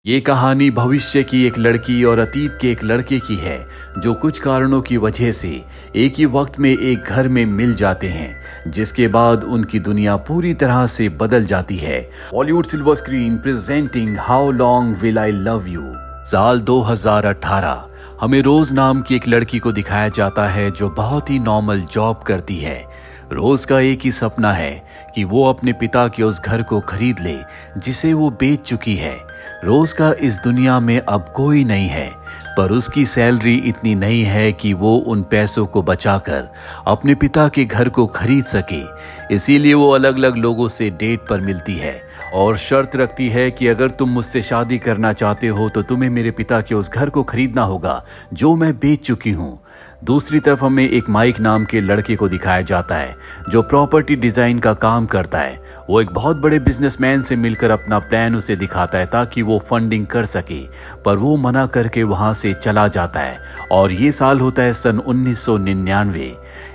ये कहानी भविष्य की एक लड़की और अतीत के एक लड़के की है जो कुछ कारणों की वजह से एक ही वक्त में एक घर में मिल जाते हैं, जिसके बाद उनकी दुनिया पूरी तरह से बदल जाती है। Bollywood silver screen presenting how long will I love you. साल 2018 हमें रोज नाम की एक लड़की को दिखाया जाता है जो बहुत ही नॉर्मल जॉब करती है। रोज का एक ही सपना है कि वो अपने पिता के उस घर को खरीद ले जिसे वो बेच चुकी है। रोज का इस दुनिया में अब कोई नहीं है, पर उसकी सैलरी इतनी नहीं है कि वो उन पैसों को बचाकर अपने पिता के घर को खरीद सके। इसीलिए वो अलग अलग लोगों से डेट पर मिलती है और शर्त रखती है कि अगर तुम मुझसे शादी करना चाहते हो तो तुम्हें मेरे पिता के उस घर को खरीदना होगा जो मैं बेच चुकी हूँ। दूसरी तरफ हमें एक माइक नाम के लड़के को दिखाया जाता है जो प्रॉपर्टी डिजाइन का काम करता है। वो एक बहुत बड़े बिजनेसमैन से मिलकर अपना प्लान उसे दिखाता है ताकि वो फंडिंग कर सके, पर वो मना करके वहां से चला जाता है। और ये साल होता है सन 1999।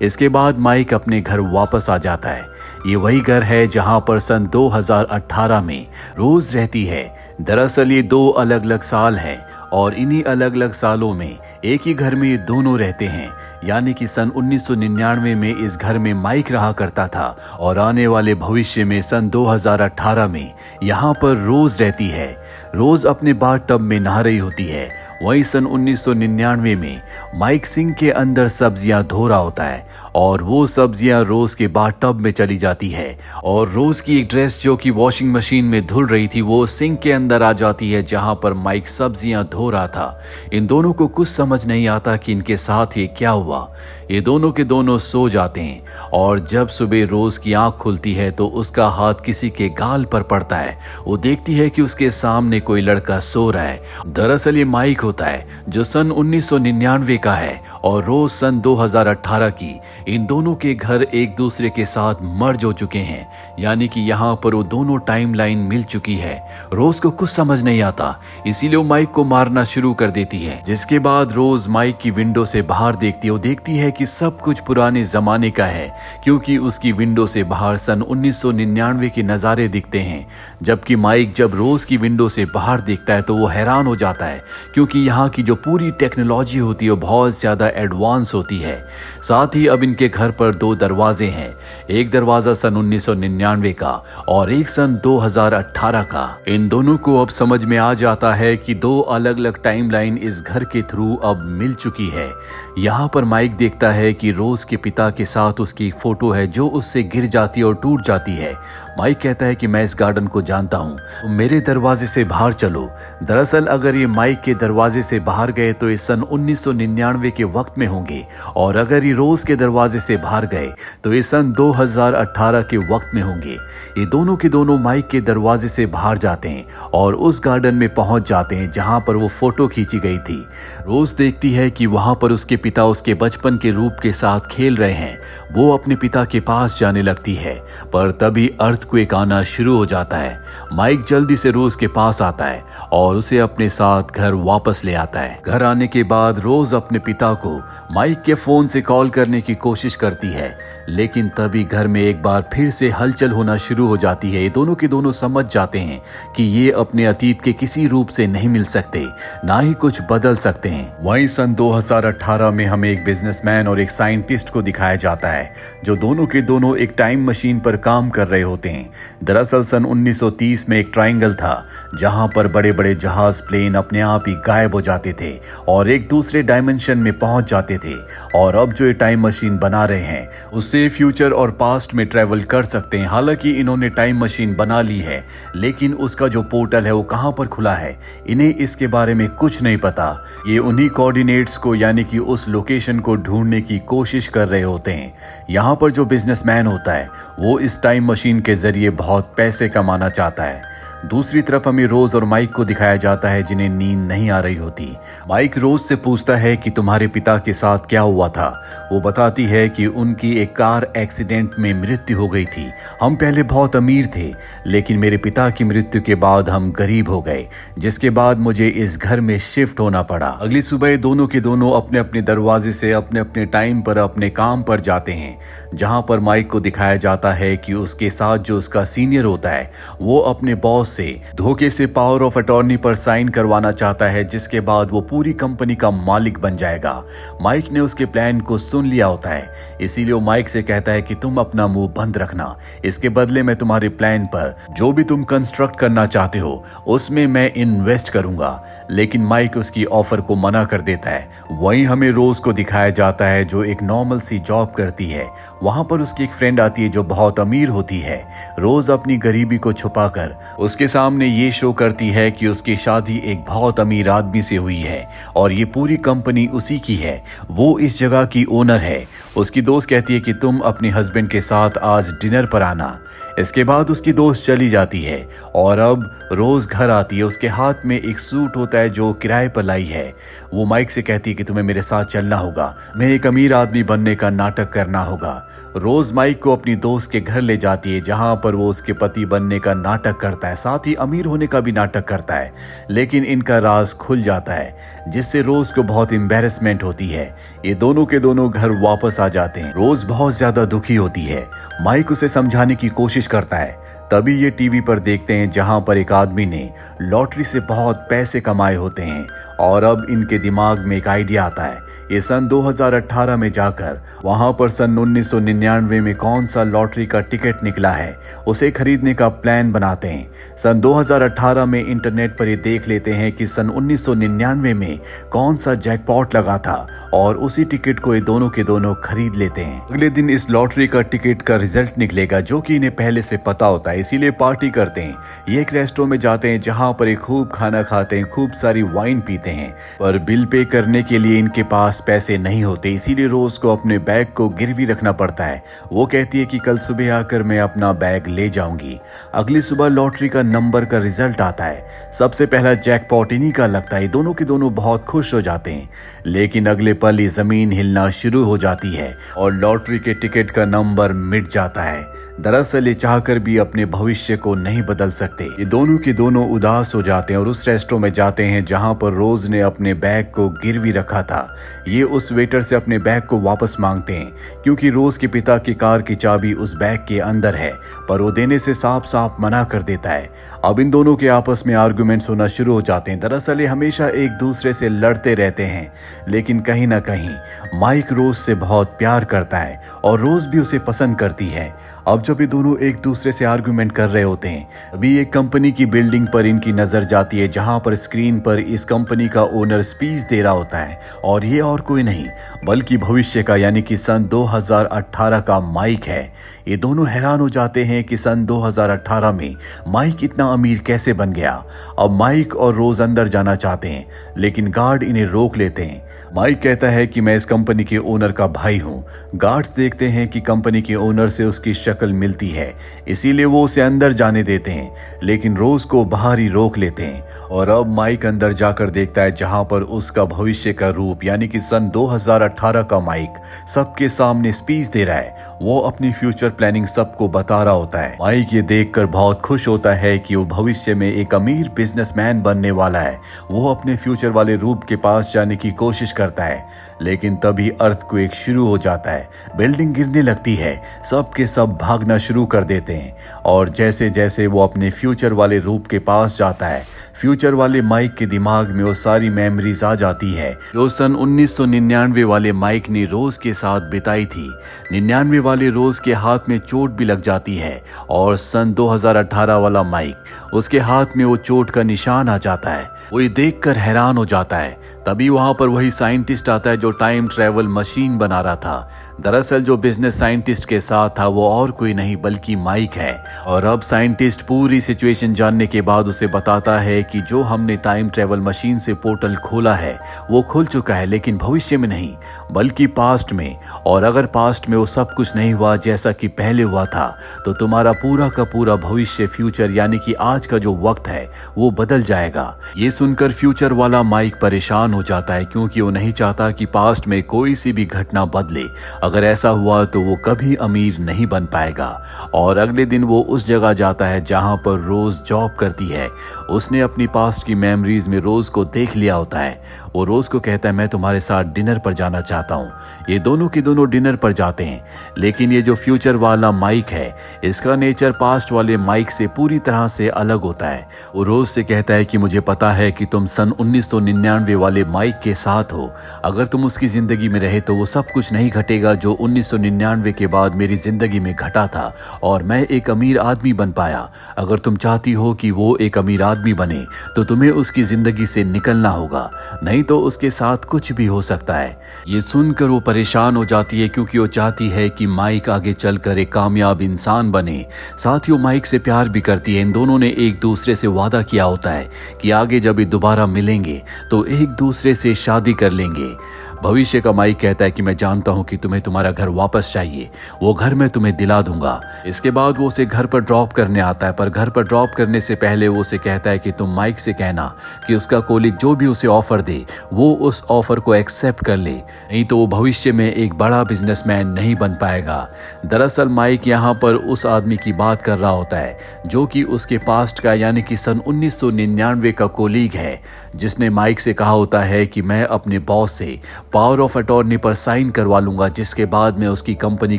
इसके बाद माइक अपने घर वापस आ जाता है। ये वही घर है जहां पर सन 2018 में रोज रहती है। दरअसल ये दो अलग अलग साल हैं और इन्हीं अलग अलग सालों में एक ही घर में ये दोनों रहते हैं। यानी कि सन 1999 में इस घर में माइक रहा करता था और आने वाले भविष्य में सन 2018 में यहाँ पर रोज रहती है। रोज अपने बाथ टब में नहा रही होती है। वहीं सन 1999 में माइक सिंक के अंदर सब्जियां धो रहा होता है और वो सब्जियां रोज के बाथ टब में चली जाती है और रोज की एक ड्रेस जो कि वॉशिंग मशीन में धुल रही थी वो सिंक के अंदर आ जाती है जहां पर माइक सब्जियां धो रहा था। इन दोनों को कुछ समझ नहीं आता कि इनके साथ ये क्या हुआ। ये दोनों के दोनों सो जाते हैं और जब सुबह रोज की आंख खुलती है तो उसका हाथ किसी के गाल पर पड़ता है। वो देखती है कि उसके सामने कोई लड़का सो रहा है। दरअसल ये माइक होता है जो सन 1999 का है और रोज सन 2018 की। इन दोनों के घर एक दूसरे के साथ मर्ज हो चुके हैं, यानी कि यहाँ पर वो दोनों टाइमलाइन मिल चुकी है। रोज को कुछ समझ नहीं आता, इसीलिए वो माइक को मारना शुरू कर देती है। जिसके बाद रोज माइक की विंडो से बाहर देखती है। वो देखती है कि सब कुछ पुराने जमाने का है क्योंकि उसकी विंडो से बाहर सन 1999 के नजारे दिखते हैं। जबकि माइक जब रोज की विंडो से बाहर देखता है तो वो हैरान हो जाता है क्योंकि यहाँ की जो पूरी टेक्नोलॉजी होती है वो बहुत ज्यादा एडवांस होती है। साथ ही अब इनके घर पर दो दरवाजे हैं, एक दरवाजा सन 1999 का और एक सन 2018 का। इन दोनों को अब समझ में आ जाता है कि दो अलग अलग टाइमलाइन इस घर के थ्रू अब मिल चुकी है। यहाँ पर माइक देखता है कि रोज के पिता के साथ उसकी फोटो है जो उससे गिर जाती है और टूट जाती है। माइक कहता है कि मैं इस गार्डन को जानता हूँ, मेरे दरवाजे से बाहर चलो। दरअसल अगर ये माइक के दरवाजे से बाहर गए तो ये सन 1999 के वक्त में होंगे और अगर ये रोज के दरवाजे से बाहर गए तो ये सन 2018 के वक्त में होंगे। ये दोनों के दोनों माइक के दरवाजे से बाहर जाते हैं और उस गार्डन में पहुंच जाते हैं जहां पर वो फोटो खींची गई थी। रोज देखती है कि वहां पर उसके पिता उसके बचपन के रूप के साथ खेल रहे हैं। वो अपने पिता के पास जाने लगती है, पर तभी अर्थक्वेक आना शुरू हो जाता है। माइक जल्दी से रोज के पास आता है और उसे अपने साथ घर वापस ले आता है। घर आने के बाद रोज अपने पिता को माइक के फोन से कॉल करने की कोशिश करती है, लेकिन तभी घर में एक बार फिर से हलचल होना शुरू हो जाती है। ये दोनों के दोनों समझ जाते हैं कि ये अपने अतीत के किसी रूप से नहीं मिल सकते, ना ही कुछ बदल सकते हैं। वहीं सन 2018 में हमें एक बिजनेसमैन और एक साइंटिस्ट को दिखाया जाता है जो दोनों के दोनों एक टाइम मशीन पर काम कर रहे होते हैं। दरअसल सन 1930 में एक ट्रायंगल था जहां पर बड़े बड़े जहाज प्लेन अपने आप ही गायब हो जाते थे और एक दूसरे डायमेंशन में पहुंच जाते थे। और अब जो ये टाइम मशीन बना रहे हैं उससे फ्यूचर और पास्ट में ट्रेवल कर सकते हैं। हालांकि इन्होंने टाइम मशीन बना ली है, लेकिन उसका जो पोर्टल है वो कहां पर खुला है इन्हें इसके बारे में कुछ नहीं पता। ये उन्हीं कोऑर्डिनेट्स को यानी कि उस लोकेशन को ढूंढने की कोशिश कर रहे होते हैं। यहाँ पर जो बिजनेसमैन होता है वो इस टाइम मशीन के जरिए बहुत पैसे कमाना चाहता है। दूसरी तरफ हमें रोज और माइक को दिखाया जाता है जिन्हें नींद नहीं आ रही होती। माइक रोज से पूछता है कि तुम्हारे पिता के साथ क्या हुआ था। वो बताती है कि उनकी एक कार एक्सीडेंट में मृत्यु हो गई थी। हम पहले बहुत अमीर थे, लेकिन मेरे पिता की मृत्यु के बाद हम गरीब हो गए, जिसके बाद मुझे इस घर में शिफ्ट होना पड़ा। अगली सुबह दोनों के दोनों अपने अपने दरवाजे से अपने अपने टाइम पर अपने काम पर जाते हैं, जहां पर माइक को दिखाया जाता है कि उसके साथ जो उसका सीनियर होता है वो अपने बॉस बॉस से धोखे से पावर ऑफ अटॉर्नी पर साइन करवाना चाहता है, जिसके बाद वो पूरी कंपनी का मालिक बन जाएगा। माइक ने उसके प्लान को सुन लिया होता है, इसीलिए वो माइक से कहता है कि तुम अपना मुंह बंद रखना, इसके बदले में तुम्हारे प्लान पर जो भी तुम कंस्ट्रक्ट करना चाहते हो उसमें मैं इन्वेस्ट करूंगा। लेकिन माइक उसकी ऑफर को मना कर देता है। वहीं हमें रोज को दिखाया जाता है जो एक नॉर्मल सी जॉब करती है। वहां पर उसकी एक फ्रेंड आती है जो बहुत अमीर होती है। रोज अपनी गरीबी को छुपाकर उसके सामने ये शो करती है कि उसकी शादी एक बहुत अमीर आदमी से हुई है और ये पूरी कंपनी उसी की है, वो इस जगह की ओनर है। उसकी दोस्त कहती है कि तुम अपने हस्बैंड के साथ आज डिनर पर आना। इसके बाद उसकी दोस्त चली जाती है और अब रोज घर आती है। उसके हाथ में एक सूट होता है जो किराए पर लाई है। वो माइक से कहती है कि तुम्हें मेरे साथ चलना होगा, मैं एक अमीर आदमी बनने का नाटक करना होगा। रोज माइक को अपनी दोस्त के घर ले जाती है जहां पर वो उसके पति बनने का नाटक करता है, साथ ही अमीर होने का भी नाटक करता है। लेकिन इनका राज खुल जाता है जिससे रोज को बहुत एम्बेरसमेंट होती है। ये दोनों के दोनों घर वापस आ जाते हैं। रोज बहुत ज्यादा दुखी होती है। माइक उसे समझाने की कोशिश करता है। तभी ये टीवी पर देखते हैं जहां पर एक आदमी ने लॉटरी से बहुत पैसे कमाए होते हैं और अब इनके दिमाग में एक आइडिया आता है। ये सन 2018 में जाकर वहां पर सन 1999 में कौन सा लॉटरी का टिकट निकला है उसे खरीदने का प्लान बनाते हैं। सन 2018 में इंटरनेट पर ये देख लेते हैं कि सन 1999 में कौन सा जैकपॉट लगा था और उसी टिकट को ये दोनों के दोनों खरीद लेते हैं। अगले दिन इस लॉटरी का टिकट का रिजल्ट निकलेगा जो कि इन्हें पहले से पता होता है, इसीलिए पार्टी करते हैं। ये एक रेस्टोरेंट में जाते हैं जहां पर एक खूब खाना खाते हैं, खूब सारी वाइन पीते हैं, पर बिल पे करने के लिए इनके पास पैसे नहीं होते, इसीलिए रोज को अपने बैग को गिरवी रखना पड़ता है। वो कहती है कि कल सुबह आकर मैं अपना बैग ले जाऊंगी। अगली सुबह लॉटरी का नंबर का रिजल्ट आता है। सबसे पहला जैकपॉट इन्हीं का लगता है। दोनों के दोनों बहुत खुश हो जाते हैं, लेकिन अगले पल ही जमीन हिलना शुरू हो जाती है और लॉटरी के टिकट का नंबर मिट जाता है। दरअसल ये चाहकर भी अपने भविष्य को नहीं बदल सकते। ये दोनों के दोनों उदास हो जाते हैं और उस रेस्टोरेंट में जाते हैं जहां पर रोज ने अपने बैग को गिरवी रखा था। ये उस वेटर से अपने बैग को वापस मांगते हैं क्योंकि रोज के पिता की कार की चाबी उस बैग के अंदर है, पर वो देने से साफ साफ मना कर देता है। अब इन दोनों के आपस में आर्गुमेंट्स होना शुरू हो जाते हैं। दरअसल ये हमेशा एक दूसरे से लड़ते रहते हैं, लेकिन कहीं ना कहीं माइक रोज से बहुत प्यार करता है और रोज भी उसे पसंद करती है। अब जब ये दोनों एक दूसरे से आर्गुमेंट कर रहे होते हैं तभी एक कंपनी की बिल्डिंग पर इनकी नजर जाती है जहां पर स्क्रीन पर इस कंपनी का ओनर स्पीच दे रहा होता है और ये और कोई नहीं बल्कि भविष्य का यानी कि सन 2018 का माइक है। ये दोनों हैरान हो जाते हैं कि सन 2018 में माइक इतना अमीर कैसे बन गया। अब माइक और रोज अंदर जाना चाहते हैं लेकिन गार्ड इन्हें रोक लेते हैं। माइक कहता है कि मैं इस कंपनी के ओनर का भाई हूं। गार्ड्स देखते हैं कि कंपनी के ओनर से उसकी शक्ल मिलती है, इसीलिए वो उसे अंदर जाने देते हैं, लेकिन रोज को बाहर ही रोक लेते हैं। और अब माइक अंदर जाकर देखता है जहां पर उसका भविष्य का रूप यानी कि सन 2018 का माइक सबके सामने स्पीच दे रहा है। वो अपनी फ्यूचर प्लानिंग सबको बता रहा होता है। माइक ये देखकर बहुत खुश होता है कि वो भविष्य में एक अमीर बिजनेसमैन बनने वाला है। वो अपने फ्यूचर वाले रूप के पास जाने की कोशिश करता है, लेकिन तभी अर्थक्वेक शुरू हो जाता है। बिल्डिंग गिरने लगती है, सब के सब भागना शुरू कर देते हैं और जैसे जैसे वो अपने फ्यूचर वाले रूप के पास जाता है, फ्यूचर वाले माइक के दिमाग में वो सारी मेमोरीज आ जाती है जो सन 1999 वाले माइक ने रोज के साथ बिताई थी। 99 वाले रोज के हाथ में चोट भी लग जाती है और सन 2018 वाला माइक उसके हाथ में वो चोट का निशान आ जाता है। वो ये देखकर हैरान हो जाता है। तभी वहां पर वही साइंटिस्ट आता है जो टाइम ट्रेवल मशीन बना रहा था। दरअसल जो बिजनेस साइंटिस्ट के साथ था वो और कोई नहीं बल्कि माइक है। और अब साइंटिस्ट पूरी सिचुएशन जानने के बाद उसे बताता है कि जो हमने टाइम ट्रेवल मशीन से पोर्टल खोला है वो खुल चुका है, लेकिन भविष्य में नहीं बल्कि पास्ट में। और अगर पास्ट में वो सब कुछ नहीं हुआ जैसा कि पहले हुआ था तो तुम्हारा पूरा का पूरा भविष्य फ्यूचर यानी कि आज का जो वक्त है वो बदल जाएगा। ये सुनकर फ्यूचर वाला माइक परेशान हो जाता है क्योंकि वो नहीं चाहता कि पास्ट में कोई सी भी घटना बदले। अगर ऐसा हुआ तो वो कभी अमीर नहीं बन पाएगा। और अगले दिन वो उस जगह जाता है जहां पर रोज जॉब करती है। उसने अपनी पास्ट की मेमोरीज में रोज को देख लिया होता है। वो रोज को कहता है मैं तुम्हारे साथ डिनर पर जाना चाहता हूँ। ये दोनों के दोनों डिनर पर जाते हैं, लेकिन ये जो फ्यूचर वाला माइक है इसका नेचर पास्ट वाले माइक से पूरी तरह से अलग होता है। वो रोज से कहता है कि मुझे पता है कि तुम सन 1999 वाले माइक के साथ हो। अगर तुम उसकी जिंदगी में रहे तो वो सब कुछ नहीं घटेगा जो 1999 के बाद मेरी जिंदगी में घटा था और मैं एक अमीर आदमी बन पाया। अगर तुम चाहती हो कि वो एक अमीर आदमी बने तो तुम्हें उसकी जिंदगी से निकलना होगा, नहीं तो उसके साथ कुछ भी हो सकता है। ये सुनकर वो परेशान हो जाती है क्योंकि वो चाहती है कि माइक आगे चलकर एक कामयाब इंसान बने। साथ ही वो माइक से प्यार भी करती है। इन दोनों ने एक दूसरे से वादा किया होता है कि आगे जब ये दोबारा मिलेंगे तो एक दूसरे से शादी कर लेंगे। भविष्य का माइक कहता है कि मैं जानता हूं कि तुम्हें तुम्हारा घर वापस चाहिए, वो घर मैं तुम्हें दिला दूंगा। इसके बाद वो उसे घर पर ड्रॉप करने आता है, पर घर पर ड्रॉप करने से पहले वो उसे कहता है कि तुम माइक से कहना कि उसका कोलीग जो भी उसे ऑफर दे वो उस ऑफर को एक्सेप्ट कर ले, नहीं तो वो भविष्य में एक बड़ा बिजनेसमैन नहीं बन पाएगा। दरअसल माइक यहाँ पर उस आदमी की बात कर रहा होता है जो कि उसके पास्ट का यानी कि सन 1999 का कोलीग है, जिसने माइक से कहा होता है कि मैं अपने बॉस से पावर ऑफ अटॉर्नी पर साइन करवा लूंगा, जिसके बाद मैं उसकी कंपनी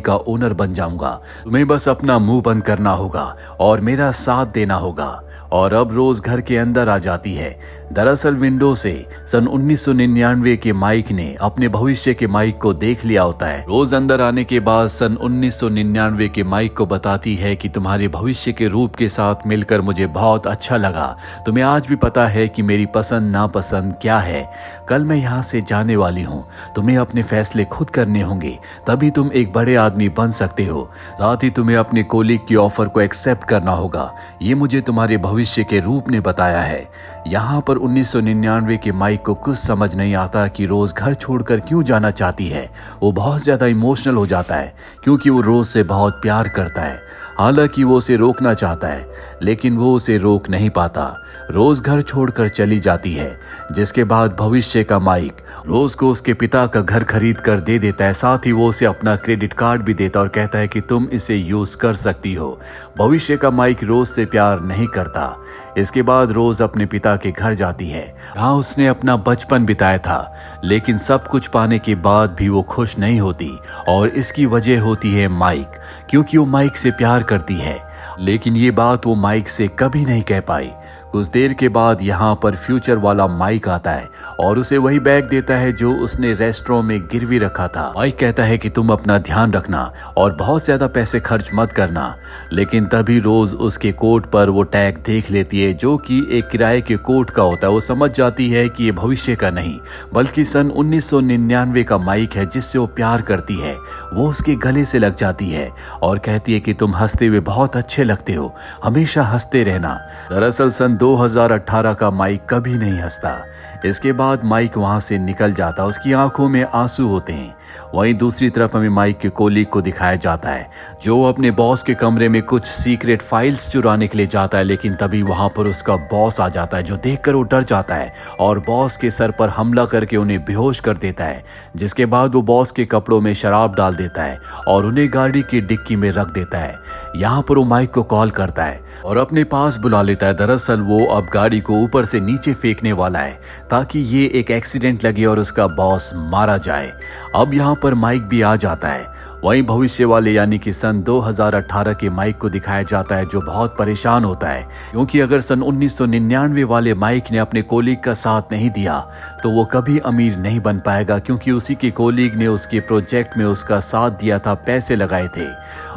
का ओनर बन जाऊंगा। तुम्हें बस अपना मुंह बंद करना होगा और मेरा साथ देना होगा। और अब रोज घर के अंदर आ जाती है। दरअसल विंडो से सन 1999 के माइक ने अपने भविष्य के माइक को देख लिया होता है। रोज अंदर आने के बाद सन 1999 के माइक को बताती है कि तुम्हारे भविष्य के रूप के साथ मिलकर मुझे बहुत अच्छा लगा। तुम्हें आज भी पता है कि मेरी पसंद नापसंद क्या है। कल मैं यहाँ से जाने वाली हूँ, तुम्हें अपने फैसले खुद करने होंगे, तभी तुम एक बड़े आदमी बन सकते हो। साथ ही तुम्हें अपने कोलीग की ऑफर को एक्सेप्ट करना होगा। ये मुझे तुम्हारे भविष्य के रूप ने बताया है। यहाँ पर 1999 के माइक को कुछ समझ नहीं आता कि रोज घर छोड़कर क्यों जाना चाहती है। वो बहुत ज्यादा इमोशनल हो जाता है क्योंकि वो रोज से बहुत प्यार करता है। हालांकि वो उसे रोकना चाहता है लेकिन वो उसे रोक नहीं पाता। रोज घर छोड़कर चली जाती है, जिसके बाद भविष्य का माइक रोज को उसके पिता का घर खरीद कर दे देता है। साथ ही वो उसे अपना क्रेडिट कार्ड भी देता और कहता है कि तुम इसे यूज कर सकती हो। भविष्य का माइक रोज से प्यार नहीं करता। इसके बाद रोज अपने पिता के घर जाती है जहाँ उसने अपना बचपन बिताया था, लेकिन सब कुछ पाने के बाद भी वो खुश नहीं होती और इसकी वजह होती है माइक, क्योंकि वो माइक से प्यार करती है। लेकिन ये बात वो माइक से कभी नहीं कह पाई। कुछ देर के बाद यहाँ पर फ्यूचर वाला माइक आता है और उसे वही बैग देता है जो उसने रेस्टोरेंट में गिरवी रखा था। माइक कहता है कि तुम अपना ध्यान रखना और बहुत ज्यादा पैसे खर्च मत करना। लेकिन तभी रोज उसके कोट पर वो टैग देख लेती है जो कि एक किराए के कोट का होता है। वो समझ जाती है कि ये भविष्य का नहीं बल्कि सन 1999 का माइक है जिससे वो प्यार करती है। वो उसके गले से लग जाती है और कहती है कि तुम हंसते हुए बहुत अच्छे लगते हो, हमेशा हंसते रहना। दरअसल सन 2018 का माइक कभी नहीं हंसता। इसके बाद माइक वहां से निकल जाता, उसकी आंखों में आंसू होते हैं। वहीं दूसरी तरफ हमें माइक के कोलीग को दिखाया जाता है जो अपने बॉस के कमरे में कुछ सीक्रेट फाइल्स चुराने के लिए जाता है, लेकिन तभी वहां पर उसका बॉस आ जाता है जो देखकर वो डर जाता है और बॉस के सर पर हमला करके उन्हें बेहोश कर देता है। जिसके बाद वो बॉस के कपड़ों में शराब डाल देता है और उन्हें गाड़ी की डिक्की में रख देता है। यहाँ पर वो माइक को कॉल करता है और अपने पास बुला लेता है। दरअसल वो अब गाड़ी को ऊपर से नीचे फेंकने वाला है ताकि ये एक एक्सीडेंट लगे और उसका बॉस मारा जाए। अब यहाँ पर माइक भी आ जाता है। वहीं भविष्य वाले यानी कि सन 2018 के माइक को दिखाया जाता है जो बहुत परेशान होता है क्योंकि अगर सन 1999 वाले माइक ने अपने कोलीग का साथ नहीं दिया तो वो कभी अमीर नहीं बन पाएगा, क्योंकि उसी के कोलीग ने उसके प्रोजेक्ट में उसका साथ दिया था, पैसे लगाए थे।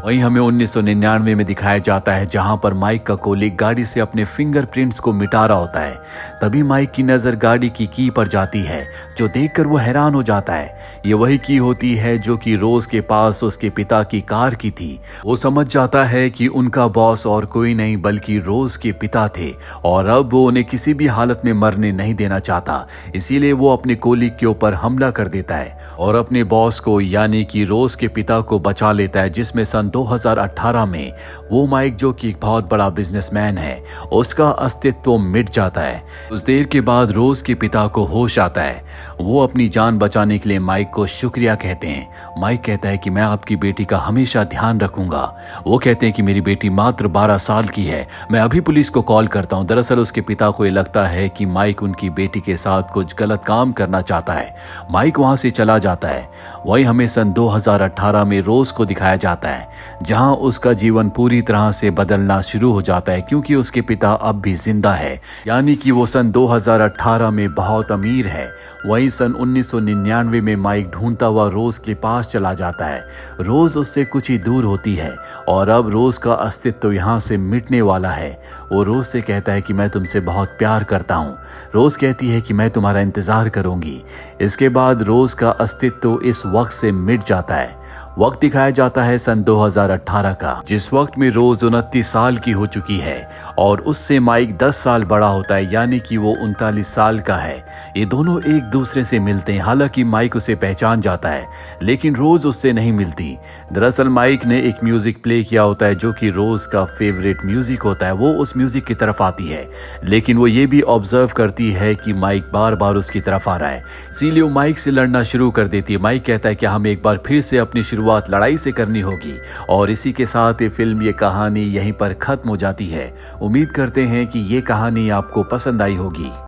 वहीं हमें 1999 में दिखाया जाता है जहां पर माइक का कोलीग गाड़ी से अपने फिंगरप्रिंट्स को मिटा रहा होता है। तभी माइक की नजर गाड़ी की की पर जाती है जो देखकर वो हैरान हो जाता है। ये वही की होती है जो कि रोज के पास उसके पिता की कार की थी। वो समझ जाता है कि उनका बॉस और कोई नहीं बल्कि रोज के पिता थे और अब वो उन्हें किसी भी हालत में मरने नहीं देना चाहता। इसीलिए वो अपने कोलीग के ऊपर हमला कर देता है और अपने बॉस को यानी कि रोज के पिता को बचा लेता है, जिसमें सन सन 2018 में वो माइक, जो कि एक बहुत बड़ा बिजनेसमैन है, उसका अस्तित्व मिट जाता है। कुछ देर के बाद रोज के पिता को होश आता है। वो अपनी जान बचाने के लिए माइक को शुक्रिया कहते हैं। माइक कहता है कि मैं आपकी बेटी का हमेशा ध्यान रखूंगा। वो कहते हैं कि मेरी बेटी मात्र 12 साल की है, मैं अभी पुलिस को कॉल करता हूँ। दरअसल उसके पिता को ये लगता है कि माइक उनकी बेटी के साथ कुछ गलत काम करना चाहता है। माइक वहां से चला जाता है। वही हमें सन 2018 में रोज को दिखाया जाता है, जहां उसका जीवन पूरी तरह से बदलना शुरू हो जाता है, क्योंकि उसके पिता अब भी जिंदा है, यानी कि वो सन 2018 में बहुत अमीर है। वहीं सन 1999 में माइक ढूंढता हुआ रोज के पास चला जाता है। रोज उससे कुछ ही दूर होती है और अब रोज का अस्तित्व यहाँ से मिटने वाला है। वो रोज से कहता है कि मैं तुमसे बहुत प्यार करता हूँ। रोज कहती है कि मैं तुम्हारा इंतजार करूंगी। इसके बाद रोज का अस्तित्व इस वक्त से मिट जाता है। वक्त दिखाया जाता है सन 2018 का, जिस वक्त में रोज 29 साल की हो चुकी है और उससे माइक 10 साल बड़ा होता है, यानी कि वो 39 साल का है। ये दोनों एक दूसरे से मिलते हैं। हालांकि माइक उसे पहचान जाता है, लेकिन रोज उससे नहीं मिलती। दरअसल माइक ने एक म्यूजिक प्ले किया होता है जो कि रोज का फेवरेट म्यूजिक होता है। वो उस म्यूजिक की तरफ आती है, लेकिन वो ये भी ऑब्जर्व करती है कि माइक बार बार उसकी तरफ आ रहा है, इसीलिए वो माइक से लड़ना शुरू कर देती है। माइक कहता है कि हमें एक बार फिर से अपनी शुरुआत लड़ाई से करनी होगी। और इसी के साथ ये फिल्म, ये कहानी यहीं पर खत्म हो जाती है। उम्मीद करते हैं कि ये कहानी आपको पसंद आई होगी।